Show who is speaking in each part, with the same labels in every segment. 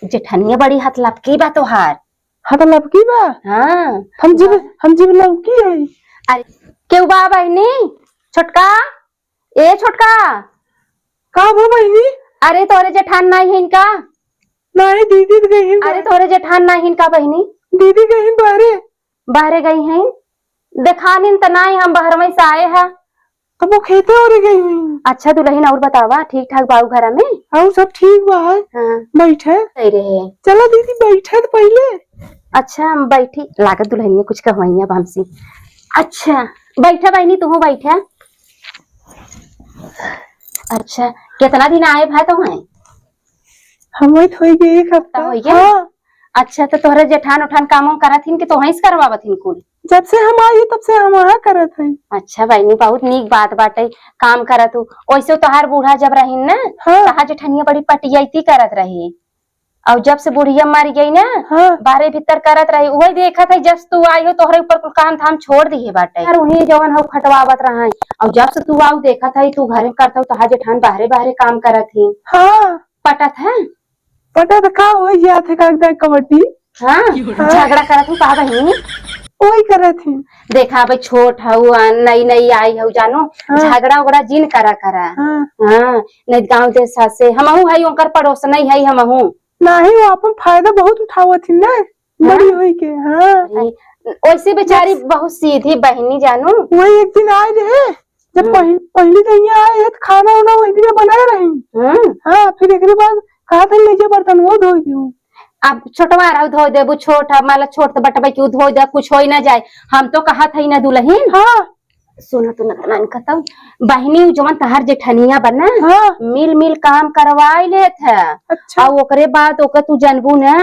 Speaker 1: जेठनिया बड़ी हाथ लपकी बा तोहार।
Speaker 2: हाथ लपकी बा।
Speaker 1: हाँ
Speaker 2: हम जीव लपकी है।
Speaker 1: अरे क्यों बा बहनी? छोटका, ए छोटका,
Speaker 2: का वो बहनी?
Speaker 1: अरे तोरे जेठान नहीं है इनका?
Speaker 2: नहीं दीदी तो गई हैं।
Speaker 1: अरे तोरे जेठान नहीं है इनका बहनी?
Speaker 2: दीदी गई हैं बाहरे।
Speaker 1: बाहरे गई हैं? देखा नहीं त नहीं, हम बाहर में से आए हैं।
Speaker 2: अब वो खेते और गई हुई।
Speaker 1: अच्छा दुल्हन और बतावा, ठीक ठाक बाबू घर में?
Speaker 2: हाँ सब ठीक बा है।
Speaker 1: हाँ
Speaker 2: बैठे
Speaker 1: सही रहे।
Speaker 2: चलो दीदी बैठे तो पहले।
Speaker 1: अच्छा हम बैठी, लागत दुल्हनिया कुछ कहवाइया अब हमसे। अच्छा बैठा बहनी, तू बैठा। अच्छा कितना दिन आए भाई तो हैं?
Speaker 2: हम हो गए एक हफ्ता
Speaker 1: हो गया। हाँ। अच्छा तो तोहरे जेठान उठान काम करत हिन कि तोहीं से करवावत हिन कुल?
Speaker 2: जब से हम आई तब से हम वहाँ करत है।
Speaker 1: अच्छा बहनी बहुत नीक बात बाटे, काम करत हूँ। वैसे तोहार बूढ़ा जब रहीन ना,
Speaker 2: हाँ।
Speaker 1: तहार जेठनिया बड़ी पटियाती करत रही, और जब से बुढ़िया मर गई ना,
Speaker 2: हाँ।
Speaker 1: बाहरे भीतर करत रही। वही देखा था जब तू आई हो तोहरे ऊपर कुल काम धाम छोड़ दिए बाटे, यार वही जवन हो खटवावत रहा है। और जब से तू आऊ देखा था तू घर में करता, तहार जेठान बाहरे बाहरे काम करत ही।
Speaker 2: हाँ
Speaker 1: पटत है?
Speaker 2: पटा तो का हो गया थे कागदा कबड्डी।
Speaker 1: हाँ झगड़ा करत हूँ का बहनी?
Speaker 2: वही करे थी।
Speaker 1: देखा भाई छोट हऊ, नई नई आई हऊ जानो।
Speaker 2: हाँ।
Speaker 1: झगड़ा उगड़ा जिन करा।
Speaker 2: हाँ।
Speaker 1: हाँ नहीं गाँव देश से हमहू है, ओकर पड़ोस नहीं है हमहू।
Speaker 2: नहीं वो अपन फायदा बहुत उठावा थी ना।
Speaker 1: हाँ?
Speaker 2: बड़ी हुई के। हाँ
Speaker 1: वैसे बेचारी बहुत सीधी बहनी जानो।
Speaker 2: वही एक दिन आए रहे, जब पहली दिन यहाँ आए तो खाना वाना वही दिन बनाए रही। हाँ फिर एक बाद कहा था ले बर्तन वो धो दूँ।
Speaker 1: अब छोटवा रहा धो देबू, छोट माला छोट तो बटबा क्यों धो दे, कुछ हो ही ना जाए। हम तो कहा था ना दुल्हन।
Speaker 2: हाँ
Speaker 1: सुना तू न कहता बहनी जवन तहार जेठनिया बना।
Speaker 2: हाँ।
Speaker 1: मिल मिल काम करवाई लेत है।
Speaker 2: अच्छा।
Speaker 1: और ओकरे बाद ओकर तू जानबू ना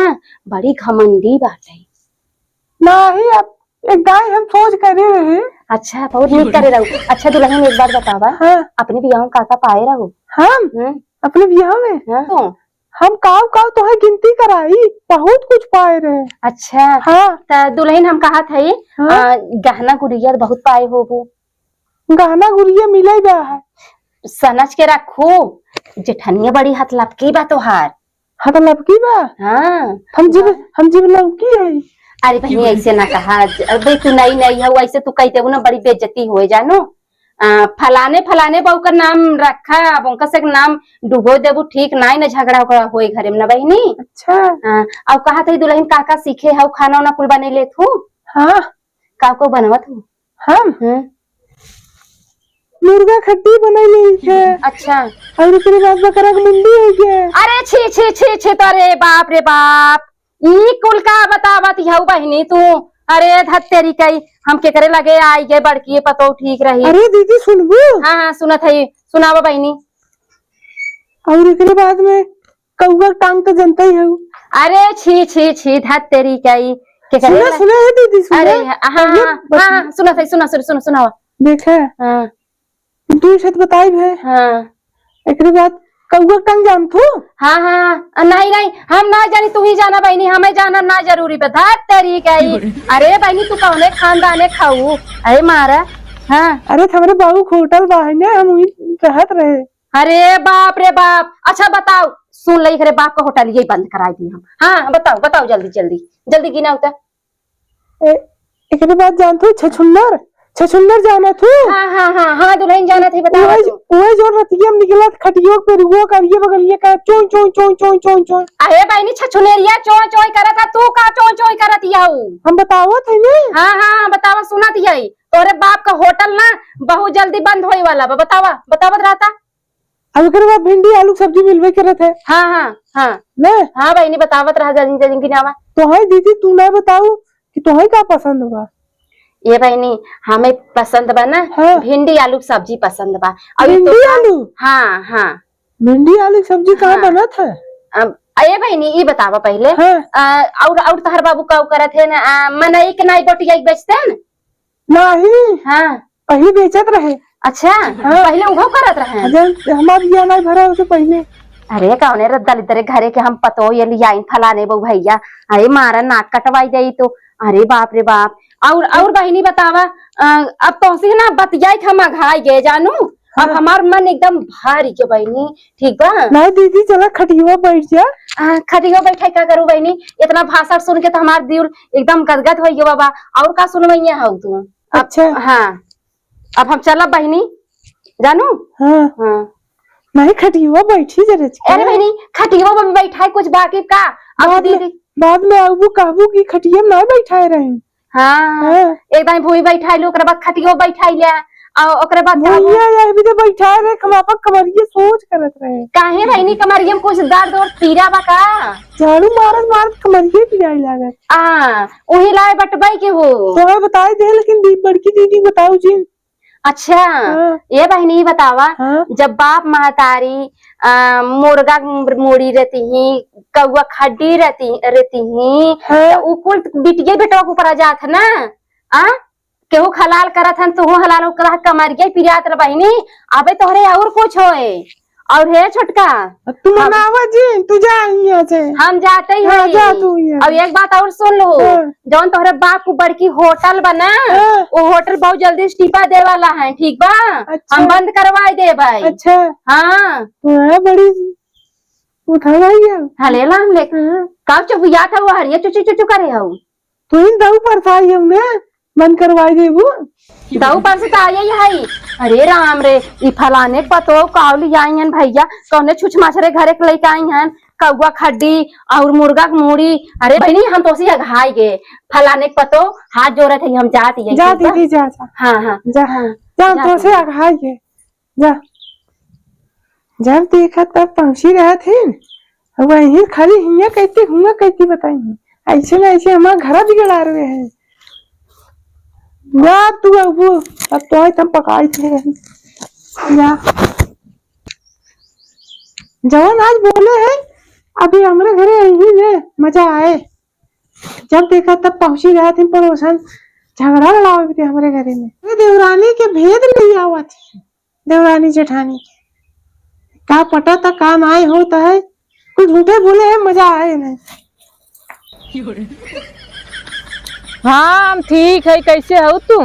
Speaker 1: बड़ी घमंडी बाटे।
Speaker 2: नहीं अब एक गाय हम सोच करे रहे।
Speaker 1: अच्छा बहुत नीक करे रहू। अच्छा दुल्हन एक बात बतावा।
Speaker 2: हाँ।
Speaker 1: अपने बियाह में काका पाए रहू?
Speaker 2: हम अपने बियाह में
Speaker 1: हाँ?
Speaker 2: हम काव काव तो है गिनती कराई, बहुत कुछ पाए रहे।
Speaker 1: अच्छा
Speaker 2: हाँ।
Speaker 1: तो दुल्हन हम कहा थे
Speaker 2: हाँ?
Speaker 1: गहना गुड़िया बहुत पाए होबू।
Speaker 2: गहना गुड़िया मिले बा है।
Speaker 1: समझ के रखो, जेठनिया बड़ी हाथ लपकी बा तोहार।
Speaker 2: हाथ लपकी बा?
Speaker 1: हाँ
Speaker 2: हम जीव लपकी है।
Speaker 1: अरे बहनी ऐसे ना कहा, अरे तू नई नई है ऐसे तू कहते हो ना बड़ी बेइज्जती हो जानो। फलाने फलाने बहू का नाम रखा, अब उनका से नाम डुबो देबू ठीक नहीं ना, झगड़ा होए घरे में ना बहनी।
Speaker 2: अच्छा।
Speaker 1: अब कहा था दुल्हन काका सीखे है खाना वाना कुल बने ले थू?
Speaker 2: हाँ
Speaker 1: का को बनवत हूँ
Speaker 2: हम मुर्गा खट्टी बनाई है।
Speaker 1: अच्छा
Speaker 2: और उसके बाद बकरा की मुंडी हो गया।
Speaker 1: अरे छी छी छी छी अरे बाप रे बाप, ई कुल का बतावत हऊ बहनी तू? अरे धत्तेरी कई हम के करे लगे आई गए बड़की पतो ठीक रही।
Speaker 2: अरे दीदी सुनबू?
Speaker 1: हाँ हाँ सुनत है, सुनावा बहनी।
Speaker 2: और इसके बाद में कौआ टांग तो जनता ही है।
Speaker 1: अरे छी छी छी धत्तेरी कई के करे
Speaker 2: सुना है दीदी सुना।
Speaker 1: अरे हाँ हाँ सुनत है, सुनावा।
Speaker 2: देखा
Speaker 1: हाँ
Speaker 2: तू छत बताई है।
Speaker 1: हाँ
Speaker 2: एक बाद कौआ टांग जान तू?
Speaker 1: हाँ हाँ नहीं नहीं हम ना जानी, तू ही जाना बहनी, हमें जाना ना जरूरी बता तेरी कही। अरे बहनी तू कौने खानदाने खाऊ? अरे मारा। हाँ
Speaker 2: अरे हमारे बाबू होटल बाहर ने हम रहत रहे।
Speaker 1: अरे बाप रे बाप। अच्छा बताओ, सुन ली खरे बाप का होटल यही बंद करा दी हम। हाँ बताओ बताओ जल्दी जल्दी जल्दी गिना होता।
Speaker 2: एक बाद जान तू छछुन्नर जाना तू?
Speaker 1: हाँ हाँ हाँ हाँ दुल्हन जाना थी, बताओ।
Speaker 2: वही जो रतिया में निकला खटियो पे रुआ करिए बगलिए का चोय चोय चोय चोय चोय चोय।
Speaker 1: अरे बहनी छछुनेरिया चोय चोय करत, तू का चोय चोय करत हऊ?
Speaker 2: हम बतावत है ने।
Speaker 1: हाँ हाँ बतावा सुनत यही तोरे बाप का होटल ना बहुत जल्दी बंद होए वाला बा, बतावा बतावत रहता।
Speaker 2: अब के बाद भिंडी आलू सब्जी मिलवे करत है।
Speaker 1: हाँ हाँ हाँ
Speaker 2: ने
Speaker 1: हाँ बहनी बतावत रहा जल्दी जल्दी गिनावा।
Speaker 2: तो है दीदी तू ना बताऊ कि तो है का पसंद होगा?
Speaker 1: ये बहनी हमें पसंद बा ना।
Speaker 2: हाँ।
Speaker 1: भिंडी आलू सब्जी पसंद बा।
Speaker 2: भिंडी आलू?
Speaker 1: हाँ हाँ
Speaker 2: भिंडी आलू सब्जी कहाँ बना था?
Speaker 1: अरे बहनी ये बतावा पहले।
Speaker 2: हाँ।
Speaker 1: और तहर बाबू का करत है ना, मनई के नाई बोटिया बेचते हैं ना?
Speaker 2: नहीं
Speaker 1: हाँ
Speaker 2: पहले बेचत रहे।
Speaker 1: अच्छा। हाँ। पहले उहो करत रहे?
Speaker 2: हमार बियाह नहीं भरा उससे पहले।
Speaker 1: अरे कौने रद्दल तेरे घरे के हम पतो ये लियाइन फलाने बहु भैया। अरे मारा नाक कटवाई गई तो। अरे बाप रे बाप। और बहनी बतावा, अब तो से ना बतियाई हम घाई गए जानू। अब हमार मन एकदम भारी के बहनी। ठीक बा
Speaker 2: नहीं दीदी चला खटिया बैठ जा।
Speaker 1: खटिया बैठे क्या करूँ बहनी, इतना भाषण सुन के तो हमार दिल एकदम गदगद हो गया बाबा। और का सुनवैया हो तू?
Speaker 2: अच्छा
Speaker 1: हाँ अब हम चला बहनी जानू।
Speaker 2: हाँ
Speaker 1: हाँ
Speaker 2: नहीं खटिया बैठी जरा।
Speaker 1: अरे बहनी खटिया में बैठा है कुछ बाकी का। अब दीदी
Speaker 2: बाद में आबू कहबू की खटिया में नहीं बैठाए रहे।
Speaker 1: हाँ एकदम भूमि बैठा लो, ओकरे बाद खटिया बैठा लिया और ओकरे बाद
Speaker 2: भैया भी तो बैठाए रहे कमापा कमरिए सोच करत रहे।
Speaker 1: काहे बहनी कमरिया में कुछ दर्द और पीड़ा बा का?
Speaker 2: झाड़ू मारत मारत कमरिए पिराई लागत।
Speaker 1: वही लाए बटबाई के हो
Speaker 2: तो बताई दे, लेकिन बड़की दीदी बताऊ जी।
Speaker 1: अच्छा ये बहनी बतावा। जब बाप महतारी मुर्गा मुड़ी रहती ही, कौआ खड्डी रहती ही, तो कुल बिटिया बेटवा के ऊपर आ जात है ना। केहू हलाल करत हन तो हलाल कमरिया पिरात बहनी। अबे तोहरे और कुछ होए और है छोटका
Speaker 2: तू मनावा जी, तू जा यहाँ से।
Speaker 1: हम जाते ही
Speaker 2: हाँ, जा तू
Speaker 1: अब एक बात और सुन लो। जौन तोहरे बाप को बड़की होटल बना, वो होटल बहुत जल्दी इस्तीफा दे वाला है। ठीक बा?
Speaker 2: अच्छा।
Speaker 1: हम बंद करवाई दे भाई।
Speaker 2: अच्छा
Speaker 1: हाँ
Speaker 2: बड़ी उठावाई
Speaker 1: हले लाम ले कब चुपिया था वो हरिया चुचू चुचू करे हो
Speaker 2: तू इन दऊ पर था बंद करवाई देबू।
Speaker 1: दाऊ पर से आया है। अरे राम रे ई फलाने पतो कावली आई हन भैया, कौने छुछ माछरे घरे के लेके आई हन कौआ खड्डी और मुर्गा मुड़ी। अरे बहनी हम तो उसी घाई गए फलाने पतो हाथ जोड़े थे हम जाती है।
Speaker 2: जा दीदी जा जा।
Speaker 1: हाँ हाँ
Speaker 2: जा जा तो से घाई गए जा। जब देखा तब पहुंची रहे थे वही खाली हिया कहती बताएंगे ऐसे ना ऐसे हमारा घर बिगड़ा रहे हैं। जा तू अब तो तुम पकाई थे जा। जवान आज बोले है अभी हमारे घरे यही है मजा आए। जब देखा तब पहुंची रहे थे पड़ोसन झगड़ा लड़ाओ थे हमारे घरे में। देवरानी के भेद नहीं आवा थे, देवरानी जेठानी के का पता था काम आए होता है कुछ झूठे बोले है मजा आए नहीं।
Speaker 3: हाँ हम ठीक है, कैसे हो तू?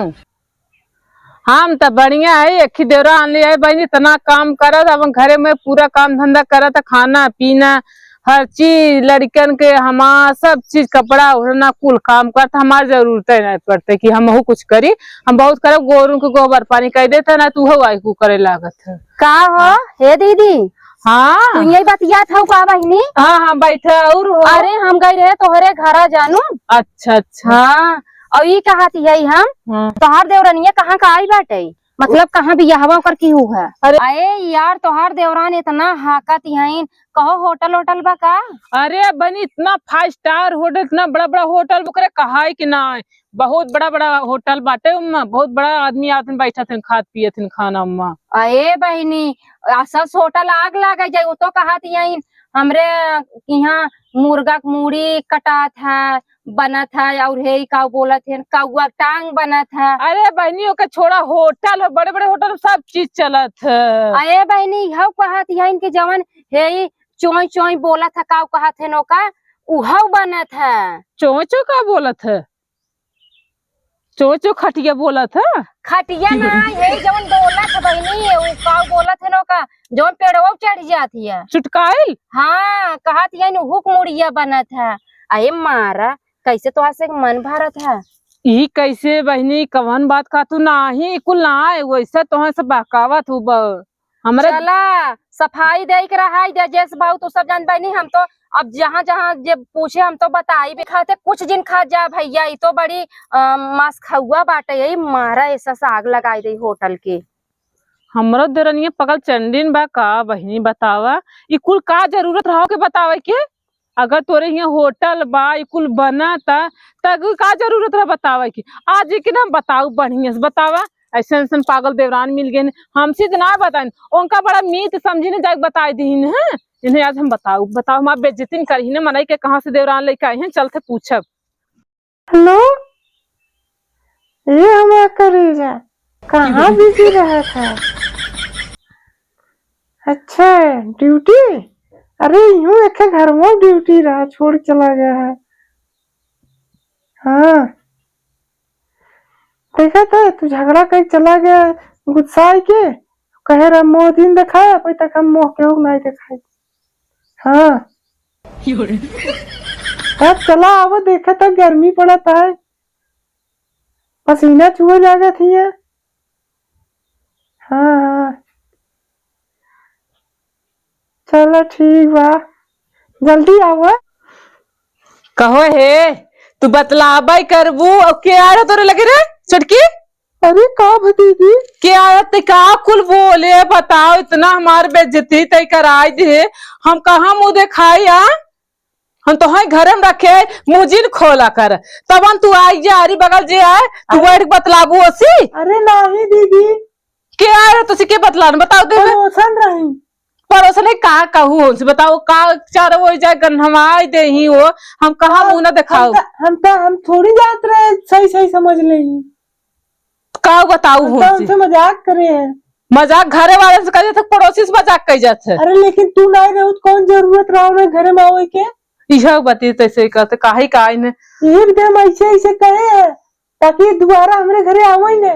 Speaker 3: हम तो बढ़िया है। एक ही देवरा आन लिया है बहनी, इतना काम करत अब घरे में पूरा काम धंधा करत, खाना पीना हर चीज लड़कन के हमार सब चीज कपड़ा उड़ना कुल काम करता। हमार जरूरत नहीं पड़ते कि हम कुछ करी। हम बहुत करे गोरू के गोबर पानी कह देते ना तू हो आई को करे लागत है
Speaker 1: का हो हे दीदी।
Speaker 3: हाँ
Speaker 1: तू यही बतिया था का बहनी?
Speaker 3: हाँ हाँ बैठा और
Speaker 1: अरे हम गए रहे तोहरे घर जानू।
Speaker 3: अच्छा अच्छा
Speaker 1: हाँ और ये कहा थी यही हम तोहार देवरानिया कहाँ का आई बाटे, मतलब कहाँ भी यहवा कर की हु है। अरे यार तोहार देवरान इतना हाकत है, कहो होटल होटल बा का?
Speaker 3: अरे बनी इतना 5 स्टार होटल, इतना बड़ा बड़ा होटल बकरे कहा है कि ना बहुत बड़ा बड़ा होटल बाटे उम्मा, बहुत बड़ा आदमी आते बैठा थे खात पिए थे खाना उम्मा।
Speaker 1: अरे बहनी सब होटल आग लगा जाये वो तो कहा थी हमरे यहाँ मुर्गा मुड़ी कटा था बना था और हे का बोला थे कौआ टांग बना था।
Speaker 3: अरे बहनी ओके छोड़ा होटल बड़े बड़े होटल सब चीज चलत है।
Speaker 1: अरे बहनी यह कहा थी इनके जवन हे चोई चोई बोला था का कहा थे नौका उहाव बना था।
Speaker 3: चोई चो का बोला था? चो चो खटिया बोला था?
Speaker 1: खटिया ना यही जवन बोला था बहनी वो का बोला थे नौका जवन पेड़वा चढ़ जाती है
Speaker 3: चुटकाइल।
Speaker 1: हाँ कहा थी हुक मुड़िया बना था। अरे मारा कैसे तो ऐसे मन भरा था।
Speaker 3: ई कैसे बहनी कवन बात का तू नाही कुल ना वैसे तो सब बहकावत हूँ हमारे
Speaker 1: चला सफाई दे के रहा जैसे भाव तो सब जान बहनी। हम तो अब जहाँ जहाँ जब पूछे हम तो बताई भी खाते कुछ दिन खा जा भैया ये तो बड़ी मांस खाऊआ बाटे यही मारा ऐसा साग लगाई दे होटल के।
Speaker 3: हमरो देरनिया पगल चंडीन बा का बहनी बतावा ई कुल का जरूरत रहो के बतावे के? अगर तोरे यहाँ होटल बा कुल बना था तब का जरूरत रहा बतावे की? आज के ना बताऊ बढ़िया से बतावा। ऐसे ऐसे पागल देवरान मिल गए हमसे तो ना बताए उनका बड़ा मीत समझी ने जाके बताई दीन है इन्हें। आज हम बताऊ हमारे बेइज्जती करी ने मनाई के कहाँ से देवरान लेके आए हैं चलते पूछब।
Speaker 2: हेलो ये हमारा करेजा कहाँ बिजी रहा था? अच्छा ड्यूटी? अरे यूं एक घर में ड्यूटी रहा छोड़ चला गया है। हाँ देखा था तू झगड़ा कर चला गया गुस्सा के कहे रहा मोह दिन दिखाए अभी तक हम मोह के नहीं दिखाई। हाँ अब चला अब देखा था गर्मी पड़ता है, पसीना चुहे जागा थी। हाँ हाँ चलो ठीक बा, जल्दी आओ।
Speaker 3: कहो हे तू बतलाबाई करबू और के आ रहा तोरे लगे रे छटकी?
Speaker 2: अरे का भतीजी
Speaker 3: के आया ते का कुल बोले बताओ, इतना हमार बेइज्जती तय कराई दे, हम कहाँ मुंह दिखाई? हम तो है घर में रखे मुजिन खोला कर, तब तू आई जा अरी बगल जे आए तू बैठ बतलाबू ओसी।
Speaker 2: अरे नहीं दीदी
Speaker 3: के आ रहा तुझे के बतलान बताओ दे।
Speaker 2: पड़ोसन रही
Speaker 3: पड़ोसन है का कहू हमसे बताओ का चार वो जाए गन्हवाई दे ही हो, हम कहाँ मुंह ना दिखाओ।
Speaker 2: हम थोड़ी जात रहे, सही सही समझ लेंगे
Speaker 3: का बताऊ
Speaker 2: हमसे मजाक करे हैं।
Speaker 3: मजाक घरे वाले से करे तो पड़ोसी से मजाक कही जाते।
Speaker 2: अरे लेकिन तू नहीं रहो तो कौन जरूरत रहा घर में आवे के?
Speaker 3: यह बती तैसे कहते काहे का ने
Speaker 2: एकदम ऐसे ऐसे कहे हैं ताकि दोबारा हमारे घरे आवे ने।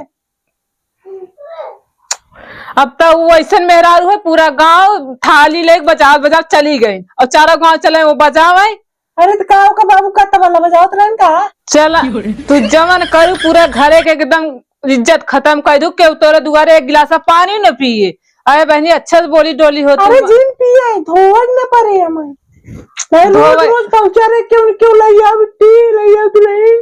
Speaker 3: अब तो वो ऐसा मेहरारू है पूरा गांव थाली ले बाजार बाजार चली गई और चारों गांव चले वो बजावे।
Speaker 2: अरे तो गाँव का बाबू का तबला बजाओ तो का
Speaker 3: चला तू जमन करू पूरा घरे के एकदम इज्जत खत्म कर दू के तोरे दुआरे एक गिलास पानी न पिए। अरे बहनी अच्छा से बोली डोली हो।
Speaker 2: अरे जिन पिए धोवज न पड़े हमें नहीं, रोज रोज पहुंचा रहे क्यों क्यों ले आओ मिट्टी ले आओ, नहीं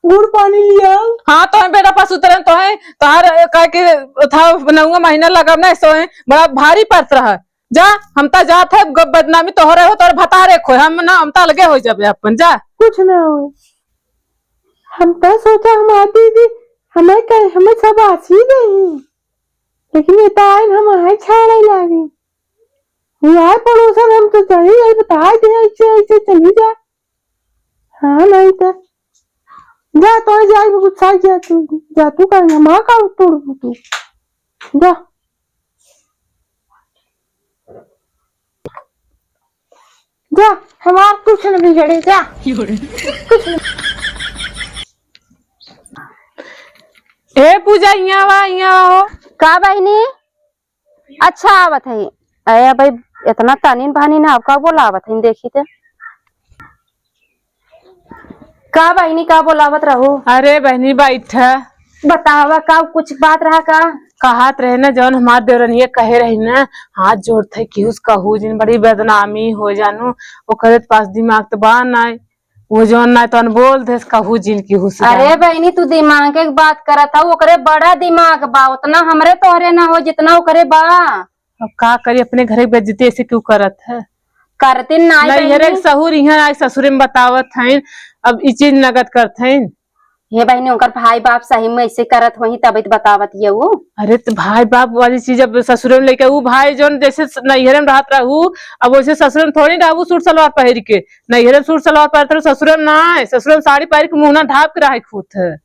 Speaker 2: गुड़ पानी लिया।
Speaker 3: हाँ तो बेटा पास उतरन तो है तार कह के था बनाऊंगा महीना लगा ना सो है बड़ा भारी पड़त रहा। जा हम ता जात है बदनामी तो हो रहे हो तोर भता रे खो हम ना हम ता लगे हो जाबे अपन जा
Speaker 2: कुछ ना हो। हम तो सोचा हम आती थी हमें कहीं हमें सब आसी नहीं, लेकिन ये ताइन हम आए छाड़े लागे हुआ पड़ोसन हम तो चाहिए बता दे ऐसे ऐसे चली जा। हाँ नहीं तो जा तो जाए गुस्सा जा तू कहीं माँ का तोड़ तू जा जा हमारा कुछ नहीं बिगड़े जा कुछ नहीं।
Speaker 3: ए पूजा यहाँ हो
Speaker 1: का बहनी अच्छा आवत है। अरे भाई इतना तानीन बहानी ना का बोलावत है देखी थे का बहनी का बोलावत रहो।
Speaker 3: अरे बहनी बैठ
Speaker 1: बतावा का कुछ बात रहा का
Speaker 3: कहत रहे ना जौन हमार देवरनिया कहे रही ना हाथ जोड़ते कि उस कहू जिन बड़ी बदनामी हो जानू वो करे पास दिमाग तो बा ना वो जौन ना तो बोल दे कहू जिन की हुस।
Speaker 1: अरे बहनी तू दिमाग के बात करत था ओकरे बड़ा दिमाग बा उतना हमरे तोहरे ना हो जितना ओकरे बा।
Speaker 3: अब का करी अपने घरे बेइज्जती ऐसे क्यों करत है?
Speaker 1: करते नहीं
Speaker 3: सहुर यहाँ ससुर में बतावत है अब ई चीज नगद करत है।
Speaker 1: हे बहनी उनकर भाई बाप सही में ऐसे करत वही तब बतावत ये वो।
Speaker 3: अरे तो भाई बाप वाली चीज अब ससुर में लेके वो भाई जो जैसे नैहरे में रहत रहू अब वैसे ससुर में थोड़ी रहू सूट सलवार पहन के। नैहरे सूट सलवार पहनते ससुर में ना ससुर में साड़ी पहन के मुंह ढाप के रहे खुद है।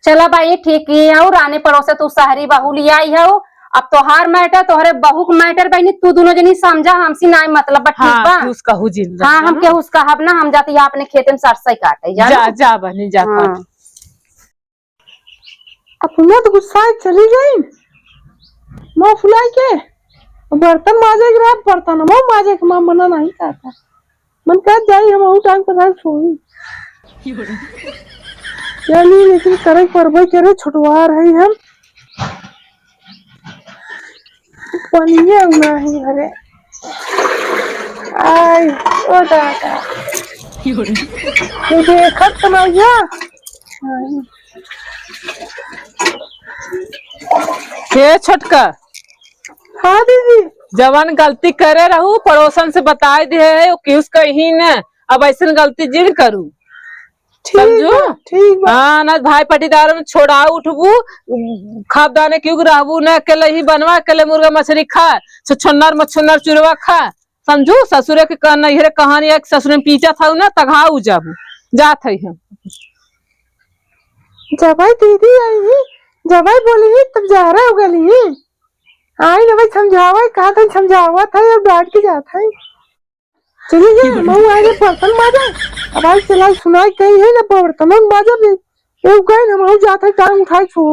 Speaker 1: चला भाई ठीक है और आने पड़ोसे तू शहरी बहू लिया आई है अब तोहार मैटर तोहरे बहू के मैटर बहनी तू दोनों जनी समझा हमसी ना मतलब ठीक बा।
Speaker 3: उसका हुजिन
Speaker 1: हाँ हम के उसका हब ना हम जाते अपने खेत में सरसई काटे
Speaker 3: जा बहनी जा।
Speaker 2: अपना तो गुस्सा चली गई माँ फुलाई के बर्तन माजे के बर्तन माँ माजे के माँ मना नहीं करता मन कर जाई हम टाइम पर सोई चलिए लेकिन करे परबई करे छुटवा रही हम पनिया नहीं हरे आई ओ दादा ये देखत ना या
Speaker 3: हे छोटका।
Speaker 2: हाँ दीदी
Speaker 3: जवान गलती करे रहू पड़ोसन से बताए दे कि उसका ही न अब ऐसे गलती जिन करू समझो
Speaker 2: ठीक
Speaker 3: हाँ ना भाई पटीदार में छोड़ा उठबू खाद दाने क्यों रहबू न अकेले ही बनवा अकेले मुर्गा मछली खा छुन्नर मछुन्नर चुरवा खा समझू ससुरे के नैहरे कहानी ससुर में पीछा था ना तघाऊ जाबू जात है हम
Speaker 2: जब दीदी आई जब बोली तब जा रहा हो गली आई ना भाई समझावा कहा था समझावा था और बैठ के जाता है चलिए मऊ आए बर्तन माजा अब आज चला सुनाई कही है ना बर्तन माजा भी गए हम जाते टाइम उठाए छो